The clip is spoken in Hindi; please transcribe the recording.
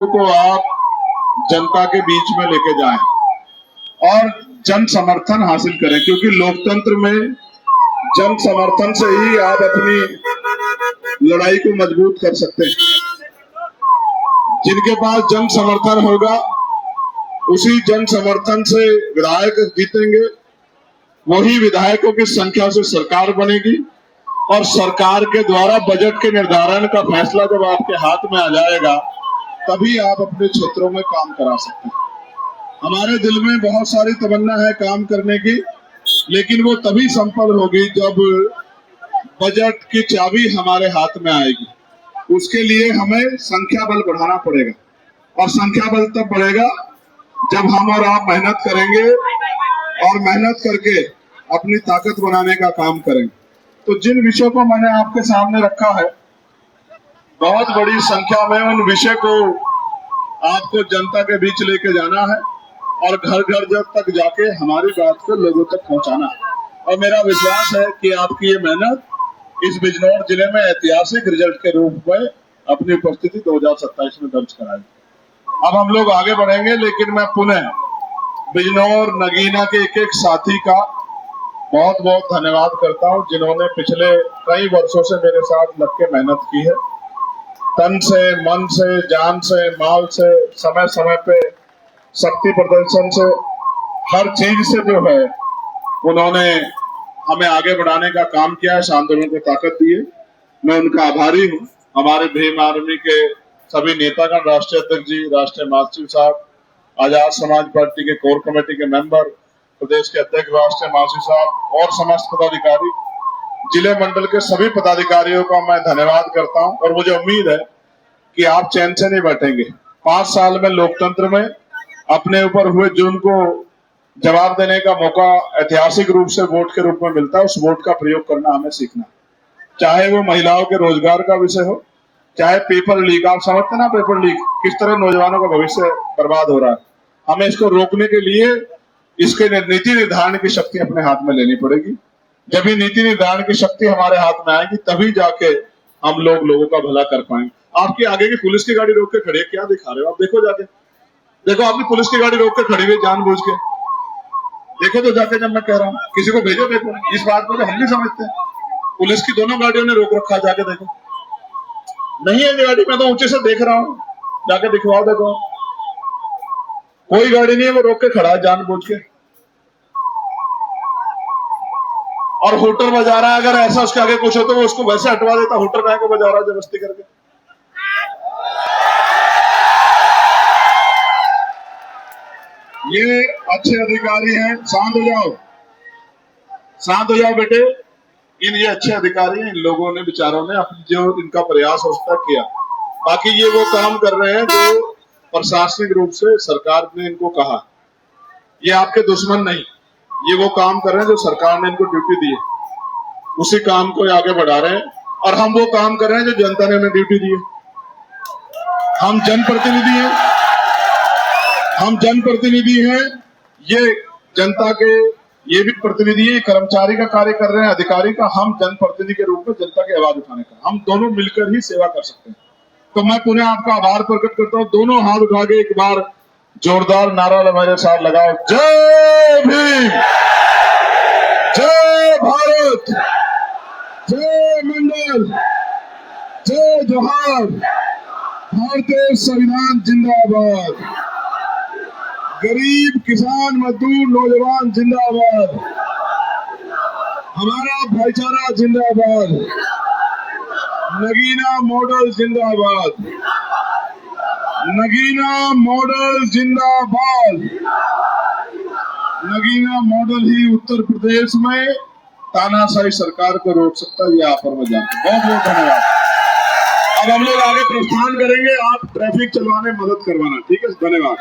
को आप जनता के बीच में लेके जाएं और जन समर्थन हासिल करें, क्योंकि लोकतंत्र में जन समर्थन से ही आप अपनी लड़ाई को मजबूत कर सकते हैं। जिनके पास जन समर्थन होगा उसी जन समर्थन से विधायक जीतेंगे, वही विधायकों की संख्या से सरकार बनेगी और सरकार के द्वारा बजट के निर्धारण का फैसला जब आपके हाथ में आ जाएगा तभी आप अपने क्षेत्रों में काम करा सकते हैं। हमारे दिल में बहुत सारी तमन्ना है काम करने की, लेकिन वो तभी संपन्न होगी जब बजट की चाबी हमारे हाथ में आएगी। उसके लिए हमें संख्या बल बढ़ाना पड़ेगा और संख्या बल तब बढ़ेगा जब हम और आप मेहनत करेंगे और मेहनत करके अपनी ताकत बनाने का काम करेंगे। तो जिन विषयों को मैंने आपके सामने रखा है, बहुत बड़ी संख्या में उन विषय को आपको जनता के बीच लेके जाना है और घर घर जब तक जाके हमारी बात को लोगों तक पहुंचाना है। और मेरा विश्वास है कि आपकी ये मेहनत इस बिजनौर जिले में ऐतिहासिक रिजल्ट के रूप में अपनी उपस्थिति 2027 में दर्ज कराएगी। अब हम लोग आगे बढ़ेंगे, लेकिन मैं पुनः बिजनौर नगीना के एक एक साथी का बहुत बहुत धन्यवाद करता हूं, जिन्होंने पिछले कई वर्षों से मेरे साथ लग के मेहनत की है। तन से, मन से, जान से, माल से, समय समय पे शक्ति प्रदर्शन से, हर चीज से जो है उन्होंने हमें आगे बढ़ाने का काम किया है, इस आंदोलन को ताकत दी है। मैं उनका आभारी हूँ। हमारे भीम आर्मी के सभी नेतागण, राष्ट्रीय अध्यक्ष जी, राष्ट्रीय महासचिव साहब, आजाद समाज पार्टी के कोर कमेटी के मेंबर, प्रदेश के अध्यक्ष राष्ट्रीय महासचिव साहब और समस्त पदाधिकारी, जिले मंडल के सभी पदाधिकारियों का मैं धन्यवाद करता हूं। और मुझे उम्मीद है कि आप चैन से नहीं बैठेंगे। 5 साल में लोकतंत्र में अपने ऊपर हुए जुर्म को जवाब देने का मौका ऐतिहासिक रूप से वोट के रूप में मिलता है। उस वोट का प्रयोग करना हमें सीखना, चाहे वो महिलाओं के रोजगार का विषय हो, चाहे पेपर लीक। आप समझते ना पेपर लीक किस तरह नौजवानों का भविष्य बर्बाद हो रहा है। हमें इसको रोकने के लिए इसके नीति निर्धारण की शक्ति अपने हाथ में लेनी पड़ेगी। जब ये नीति निर्धारण की शक्ति हमारे हाथ में आएगी तभी जाके हम लोगों का भला कर पाएंगे। आपकी आगे की पुलिस की गाड़ी रोक के खड़ी है, क्या दिखा रहे हो आप? देखो जाके देखो, आपकी पुलिस की गाड़ी रोक के खड़ी हुई जानबूझ के देखो तो जाके। जब मैं कह रहा हूँ किसी को भेजो, देखो इस बात को तो हम भी समझते हैं। पुलिस की दोनों गाड़ियों ने रोक रखा, जाके देखो। नहीं है गाड़ी, मैं तो ऊंचे से देख रहा हूँ, जाके दिखवाओ। देखो कोई गाड़ी नहीं है, वो रोक के खड़ा है जानबूझ के और होटर बजा रहा है। अगर ऐसा उसके आगे कुछ हो तो वो उसको वैसे हटवा देता। होटर काहे को बजा रहा है जबरदस्ती करके? ये अच्छे अधिकारी हैं। शांत हो जाओ, शांत हो जाओ बेटे। ये अच्छे अधिकारी हैं। इन लोगों ने, बेचारों ने जो इनका प्रयास हो सकता किया। बाकी ये वो काम कर रहे हैं जो प्रशासनिक रूप से सरकार ने इनको कहा। ये आपके दुश्मन नहीं, ये वो काम कर रहे हैं जो सरकार ने इनको ड्यूटी दी है, उसी काम को आगे बढ़ा रहे हैं। और हम वो काम कर रहे हैं जो जनता ने हमें ड्यूटी दी है। हम जनप्रतिनिधि हैं, हम जनप्रतिनिधि हैं। ये जनता के, ये भी प्रतिनिधि है, कर्मचारी का कार्य कर रहे हैं, अधिकारी का। हम जनप्रतिनिधि के रूप में जनता की आवाज उठाने का, हम दोनों मिलकर ही सेवा कर सकते हैं। तो मैं पुनः आपका आभार प्रकट करता हूं। दोनों हाथ उठा के एक बार जोरदार नारा मेरे साथ लगाओ। जय भीम, जय भारत, जय मंडल, जय जोहार, भारतीय संविधान जिंदाबाद, गरीब किसान मजदूर नौजवान जिंदाबाद, हमारा भाईचारा जिंदाबाद, नगीना मॉडल जिंदाबाद, नगीना मॉडल जिंदाबाद। नगीना मॉडल ही उत्तर प्रदेश में तानाशाही सरकार को रोक सकता है। ये आप पर मैं जानता हूं। बहुत बहुत धन्यवाद। अब हम लोग आगे प्रस्थान करेंगे। आप ट्रैफिक चलवाने मदद करवाना, ठीक है? धन्यवाद।